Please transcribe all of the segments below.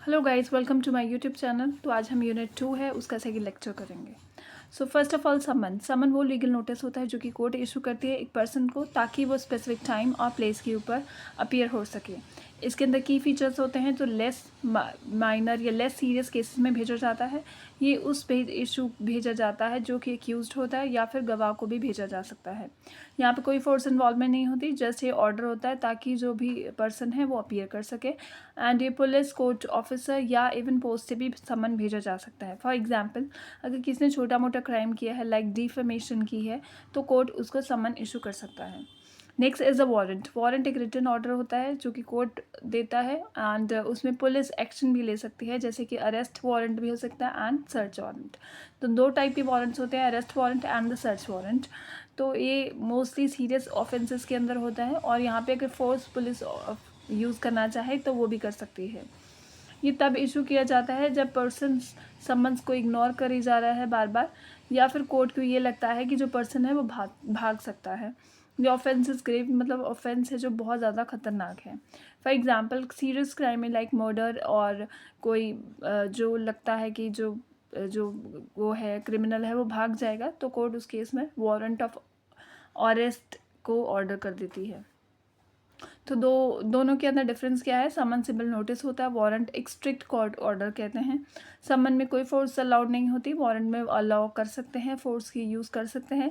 Hello guys, welcome to my YouTube channel. तो आज हम यूनिट 2 है उसका सेकंड लेक्चर करेंगे। सो फर्स्ट ऑफ ऑल, समन वो लीगल नोटिस होता है जो कि कोर्ट इशू करती है एक पर्सन को, ताकि वो स्पेसिफिक टाइम और प्लेस के ऊपर अपीयर हो सके। इसके अंदर की फीचर्स होते हैं जो लेस माइनर या लेस सीरियस केसेस में भेजा जाता है। ये उस इशू भेजा जाता है जो कि एक्यूज्ड होता है, या फिर गवाह को भी भेजा जा सकता है। यहाँ पे कोई फोर्स इन्वॉल्वमेंट नहीं होती, जस्ट ये ऑर्डर होता है ताकि जो भी पर्सन है वो अपीयर कर सके। एंड ये पुलिस, कोर्ट ऑफिसर या इवन पोस्ट से भी समन भेजा जा सकता है। फॉर एग्जांपल, अगर किसी ने छोटा मोटा क्राइम किया है लाइक डिफेमेशन की है, तो कोर्ट उसको समन इशू कर सकता है। Next is a warrant. Warrant एक रिटन ऑर्डर होता है जो कि कोर्ट देता है, एंड उसमें पुलिस एक्शन भी ले सकती है, जैसे कि अरेस्ट वारंट भी हो सकता है एंड सर्च वारंट। तो दो टाइप के वारंट्स होते हैं, arrest warrant and the search warrant. तो ये मोस्टली सीरियस ऑफेंसेस के अंदर होता है, और यहाँ पे अगर फोर्स पुलिस यूज़ करना चाहे तो वो भी कर सकती है। ये तब इशू किया जाता है जब पर्सन समन्स को इग्नोर करी जा रहा है बार बार, या फिर कोर्ट को ये लगता है कि जो पर्सन है वो भाग सकता है। ये ऑफेंस इज ग्रेव, मतलब ऑफेंस है जो बहुत ज़्यादा खतरनाक है। फॉर एग्जांपल, सीरियस क्राइम में लाइक मर्डर, और कोई जो लगता है कि जो वो है क्रिमिनल है वो भाग जाएगा, तो कोर्ट उस केस में वारंट ऑफ अरेस्ट को ऑर्डर कर देती है। तो दोनों के अंदर डिफरेंस क्या है? समन सिविल नोटिस होता है, वारंट एक स्ट्रिक्ट कोर्ट ऑर्डर कहते हैं। समन में कोई फोर्स अलाउड नहीं होती, वारंट में अलाउ कर सकते हैं, फोर्स की यूज़ कर सकते हैं।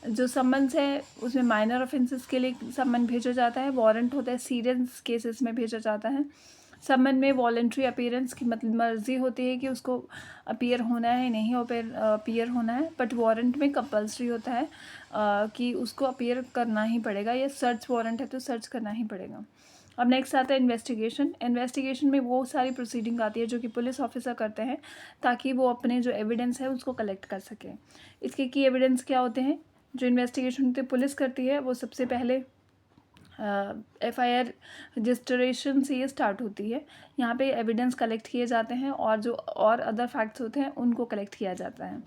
जो समन्स है उसमें माइनर ऑफेंसेस के लिए समन भेजा जाता है, वारंट होता है सीरियस केसेस में भेजा जाता है। समन में वॉलेंट्री अपीयरेंस की मतलब मर्जी होती है कि उसको अपीयर होना है, नहीं अपीयर होना है, बट वारंट में कंपल्सरी होता है कि उसको अपीयर करना ही पड़ेगा, या सर्च वारंट है तो सर्च करना ही पड़ेगा। अब नेक्स्ट आता है इन्वेस्टिगेशन। इन्वेस्टिगेशन में वो सारी प्रोसीडिंग आती है जो कि पुलिस ऑफिसर करते हैं, ताकि वो अपने जो एविडेंस है उसको कलेक्ट कर सकें। इसके की एविडेंस क्या होते हैं? जो इन्वेस्टिगेशन पुलिस करती है वो सबसे पहले FIR रजिस्ट्रेशन से ये स्टार्ट होती है। यहाँ पे एविडेंस कलेक्ट किए जाते हैं, और जो और अदर फैक्ट्स होते हैं उनको कलेक्ट किया जाता है।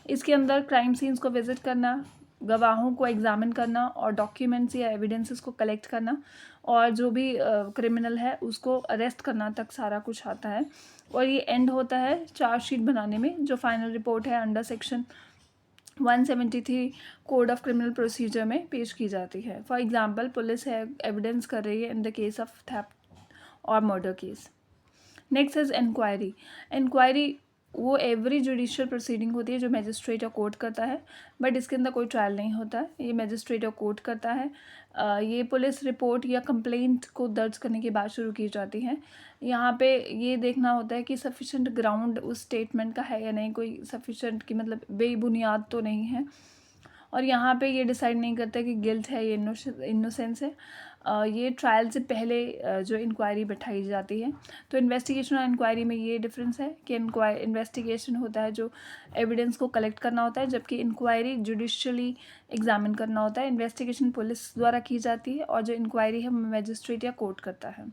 इसके अंदर क्राइम सीन्स को विजिट करना, गवाहों को एग्जामिन करना, और डॉक्यूमेंट्स या एविडेंसेस को कलेक्ट करना, और जो भी क्रिमिनल है उसको अरेस्ट करना तक सारा कुछ आता है। और ये एंड होता है चार्जशीट बनाने में, जो फाइनल रिपोर्ट है under section 173 code of criminal procedure में पेश की जाती है। फॉर एग्जांपल, पुलिस है एविडेंस कर रही है in the case of theft और murder case. Next is inquiry. Inquiry वो एवरी जुडिशियल प्रोसीडिंग होती है जो मैजिस्ट्रेट या कोर्ट करता है, बट इसके अंदर कोई ट्रायल नहीं होता है, ये मैजिस्ट्रेट या कोर्ट करता है। ये पुलिस रिपोर्ट या कंप्लेंट को दर्ज करने के बाद शुरू की जाती है। यहाँ पे ये देखना होता है कि सफिशेंट ग्राउंड उस स्टेटमेंट का है या नहीं, कोई सफिशेंट की मतलब बेबुनियाद तो नहीं है। और यहाँ पे ये डिसाइड नहीं करता कि गिल्ट है या इनोसेंस है। ये ट्रायल से पहले जो इंक्वायरी बैठाई जाती है। तो इन्वेस्टिगेशन और इंक्वायरी में ये डिफरेंस है कि इन्वेस्टिगेशन होता है जो एविडेंस को कलेक्ट करना होता है, जबकि इंक्वायरी जुडिशियली एग्जामिन करना होता है। इन्वेस्टिगेशन पुलिस द्वारा की जाती है, और जो इंक्वायरी है मैजिस्ट्रेट या कोर्ट करता है।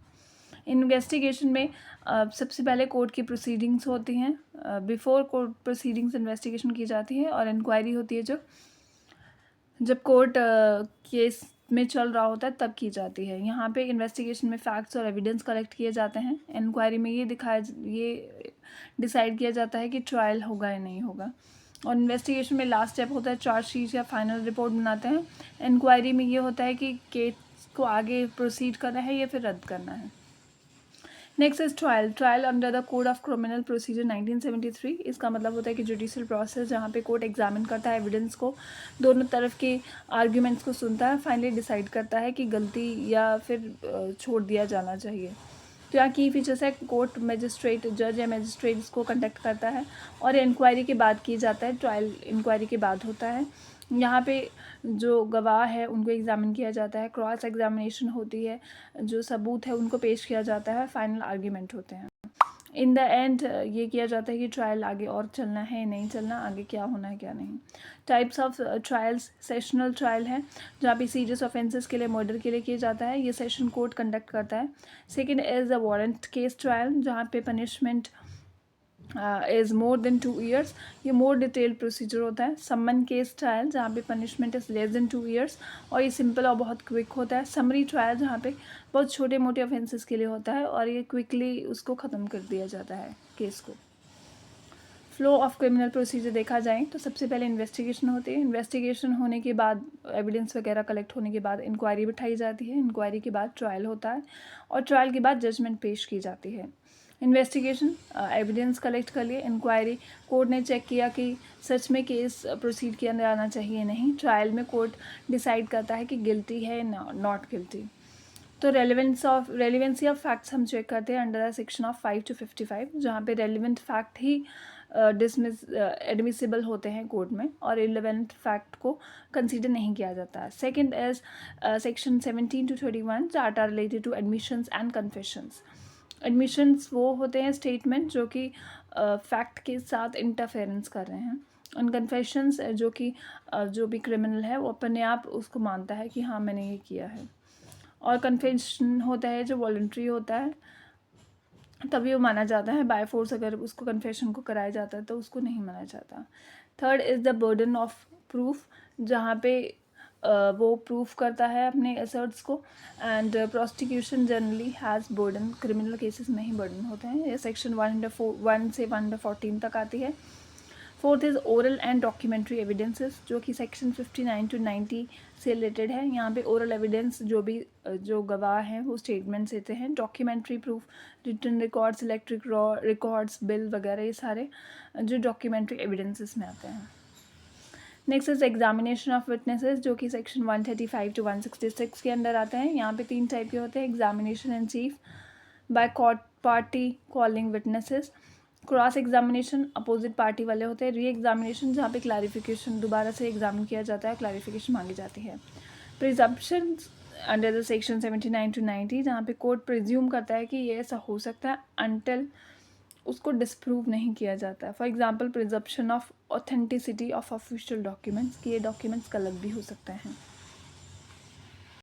इन्वेस्टिगेशन में सबसे पहले कोर्ट की प्रोसीडिंग्स होती हैं, बिफोर कोर्ट प्रोसीडिंग्स इन्वेस्टिगेशन की जाती है, और इंक्वायरी होती है जो जब कोर्ट केस में चल रहा होता है तब की जाती है। यहाँ पे इन्वेस्टिगेशन में फैक्ट्स और एविडेंस कलेक्ट किए जाते हैं। इंक्वायरी में ये डिसाइड किया जाता है कि ट्रायल होगा या नहीं होगा। और इन्वेस्टिगेशन में लास्ट स्टेप होता है चार्जशीट या फाइनल रिपोर्ट बनाते हैं। इंक्वायरी में ये होता है कि केस को आगे प्रोसीड करना है या फिर रद्द करना है। Next is trial. Trial under the code of criminal procedure 1973। इसका मतलब होता है कि जुडिशियल प्रोसेस जहाँ पे कोर्ट एग्जामिन करता है एविडेंस को, दोनों तरफ के आर्ग्यूमेंट्स को सुनता है, फाइनली डिसाइड करता है कि गलती या फिर छोड़ दिया जाना चाहिए। तो यहाँ की फीचर्स है, कोर्ट मजिस्ट्रेट, जज या मजिस्ट्रेट इसको कंडक्ट करता है, और इंक्वायरी के बाद की जाता है, ट्रायल इंक्वायरी के बाद होता है। यहाँ पे जो गवाह है उनको एग्जामिन किया जाता है, क्रॉस एग्जामिनेशन होती है, जो सबूत है उनको पेश किया जाता है, फाइनल आर्ग्यूमेंट होते हैं। इन द एंड ये किया जाता है कि ट्रायल आगे और चलना है नहीं चलना, आगे क्या होना है क्या नहीं। Types of trials, sessional trial है जहाँ पे सीरियस ऑफेंसेस के लिए, मर्डर के लिए किया जाता है, ये सेशन कोर्ट कंडक्ट करता है। Second is the warrant case trial, जहाँ पे punishment is more than 2 years, ये मोर डिटेल्ड प्रोसीजर होता है। समन केस ट्रायल जहाँ पे punishment is less than 2 years और ये सिंपल और बहुत क्विक होता है। समरी ट्रायल जहाँ पे बहुत छोटे मोटे ऑफेंसेस के लिए होता है और ये क्विकली उसको ख़त्म कर दिया जाता है केस को। फ्लो ऑफ क्रिमिनल प्रोसीजर देखा जाए तो सबसे पहले इन्वेस्टिगेशन होती है। इन्वेस्टिगेशन होने के बाद, एविडेंस वगैरह कलेक्ट होने के बाद इंक्वायरी बिठाई जाती है। इंक्वायरी के बाद ट्रायल होता है और ट्रायल के बाद जजमेंट पेश की जाती है। इन्वेस्टिगेशन, एविडेंस कलेक्ट कर लिए। इंक्वायरी, कोर्ट ने चेक किया कि सच में केस प्रोसीड के अंदर आना चाहिए नहीं। ट्रायल में कोर्ट डिसाइड करता है कि गिल्टी है नॉट गिल्टी। तो रेलिवेंसी ऑफ फैक्ट्स हम चेक करते हैं under the section of 5 to 55, जहाँ पे रेलिवेंट फैक्ट ही एडमिसिबल होते हैं कोर्ट में और इरेलेवेंट फैक्ट को कंसीडर नहीं किया जाता है। Second is section 17 to 31 that are related to admissions and confessions. Admissions वो होते हैं स्टेटमेंट जो कि फैक्ट के साथ इंटरफेरेंस कर रहे हैं। और कन्फेशंस जो कि जो भी क्रिमिनल है वो अपने आप उसको मानता है कि हाँ मैंने ये किया है। और कन्फेशन होता है जो वॉलंटरी होता है, तभी वो माना जाता है। बाय फोर्स अगर उसको कन्फेशन को कराया जाता है तो उसको नहीं माना जाता। Third is the burden of proof, जहाँ पे वो प्रूफ करता है अपने असर्ट्स को। And prosecution generally has burden, criminal cases में ही बर्डन होते हैं। ये सेक्शन 101 से 114 तक आती है। Fourth is oral and documentary evidences, जो कि सेक्शन 59 to 90 से रिलेटेड है। यहाँ पे ओरल एविडेंस जो गवाह हैं वो स्टेटमेंट्स देते हैं। Documentary proof, written records, electric records, bill वगैरह, ये सारे जो डॉक्यूमेंट्री एविडेंसेस में आते हैं। Next is examination of witnesses, जो कि सेक्शन 135 to 166 के अंदर आते हैं। यहाँ पे 3 टाइप के होते हैं। Examination in chief by court party calling witnesses. Cross examination opposite party वाले होते हैं। री एग्जामिनेशन जहाँ पे क्लैरिफिकेशन दोबारा से एग्जामिन किया जाता है, क्लैरिफिकेशन मांगी जाती है। Presumption under the section 79 to 90, जहाँ पे कोर्ट प्रिज्यूम करता है कि ये ऐसा हो सकता है अनटिल उसको डिस्प्रूव नहीं किया जाता है। For example presumption of authenticity of official documents, कि ये डॉक्यूमेंट्स गलत भी हो सकते हैं।